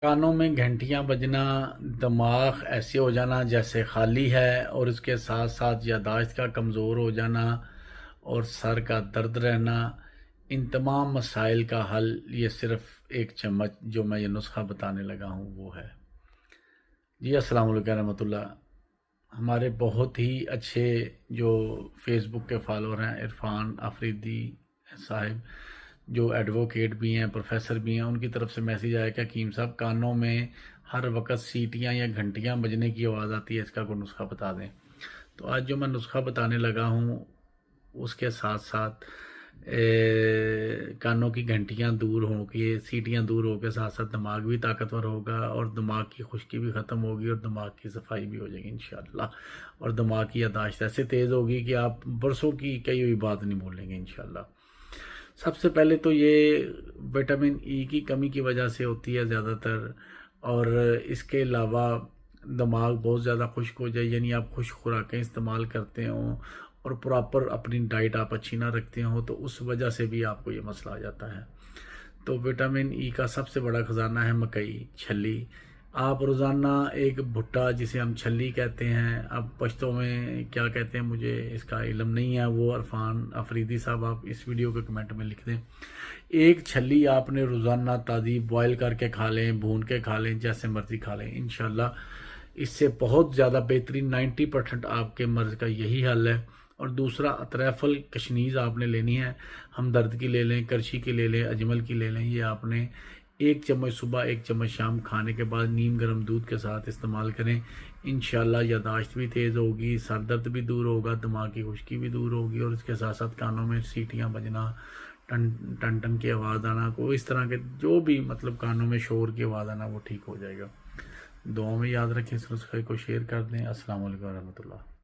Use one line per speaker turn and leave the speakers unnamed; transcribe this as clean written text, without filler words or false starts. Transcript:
کانوں میں گھنٹیاں بجنا، دماغ ایسے ہو جانا جیسے خالی ہے، اور اس کے ساتھ ساتھ یادداشت کا کمزور ہو جانا اور سر کا درد رہنا، ان تمام مسائل کا حل یہ صرف ایک چمچ جو میں یہ نسخہ بتانے لگا ہوں وہ ہے۔ جی السلام علیکم رحمۃ اللہ۔ ہمارے بہت ہی اچھے جو فیس بک کے فالوور ہیں، عرفان آفریدی صاحب، جو ایڈوکیٹ بھی ہیں، پروفیسر بھی ہیں، ان کی طرف سے میسیج آیا کہ حکیم صاحب کانوں میں ہر وقت سیٹیاں یا گھنٹیاں بجنے کی آواز آتی ہے، اس کا کوئی نسخہ بتا دیں۔ تو آج جو میں نسخہ بتانے لگا ہوں اس کے ساتھ ساتھ کانوں کی گھنٹیاں دور ہوں کے، سیٹیاں دور ہو کے ساتھ ساتھ دماغ بھی طاقتور ہوگا، اور دماغ کی خشکی بھی ختم ہوگی، اور دماغ کی صفائی بھی ہو جائے گی انشاءاللہ، اور دماغ کی یادداشت ایسے تیز ہوگی کہ آپ برسوں کی کئی ہوئی بات نہیں بھولیں گے انشاءاللہ۔ سب سے پہلے تو یہ وٹامن ای کی کمی کی وجہ سے ہوتی ہے زیادہ تر، اور اس کے علاوہ دماغ بہت زیادہ خشک ہو جائے، یعنی آپ خشک خوراکیں استعمال کرتے ہوں اور پراپر اپنی ڈائٹ آپ اچھی نہ رکھتے ہوں، تو اس وجہ سے بھی آپ کو یہ مسئلہ آ جاتا ہے۔ تو وٹامن ای کا سب سے بڑا خزانہ ہے مکئی، چھلی۔ آپ روزانہ ایک بھٹا جسے ہم چھلی کہتے ہیں، اب پشتوں میں کیا کہتے ہیں مجھے اس کا علم نہیں ہے، وہ عرفان آفریدی صاحب آپ اس ویڈیو کے کمنٹ میں لکھ دیں۔ ایک چھلی آپ نے روزانہ تازی بوائل کر کے کھا لیں، بھون کے کھا لیں، جیسے مرضی کھا لیں، انشاءاللہ اس سے بہت زیادہ بہترین 90% آپ کے مرض کا یہی حل ہے۔ اور دوسرا اطرافل کشنیز آپ نے لینی ہے، ہمدرد کی لے لیں، کرچی کی لے لیں، اجمل کی لے لیں، یہ آپ نے ایک چمچ صبح ایک چمچ شام کھانے کے بعد نیم گرم دودھ کے ساتھ استعمال کریں، انشاءاللہ یادداشت بھی تیز ہوگی، سر درد بھی دور ہوگا، دماغ کی خشکی بھی دور ہوگی، اور اس کے ساتھ ساتھ کانوں میں سیٹیاں بجنا، ٹن ٹن ٹن کی آواز آنا، کوئی اس طرح کے جو بھی مطلب کانوں میں شور کی آواز آنا وہ ٹھیک ہو جائے گا۔ دعاؤں میں یاد رکھیں، اس نسخے کو شیئر کر دیں۔ السلام علیکم ورحمۃ اللہ۔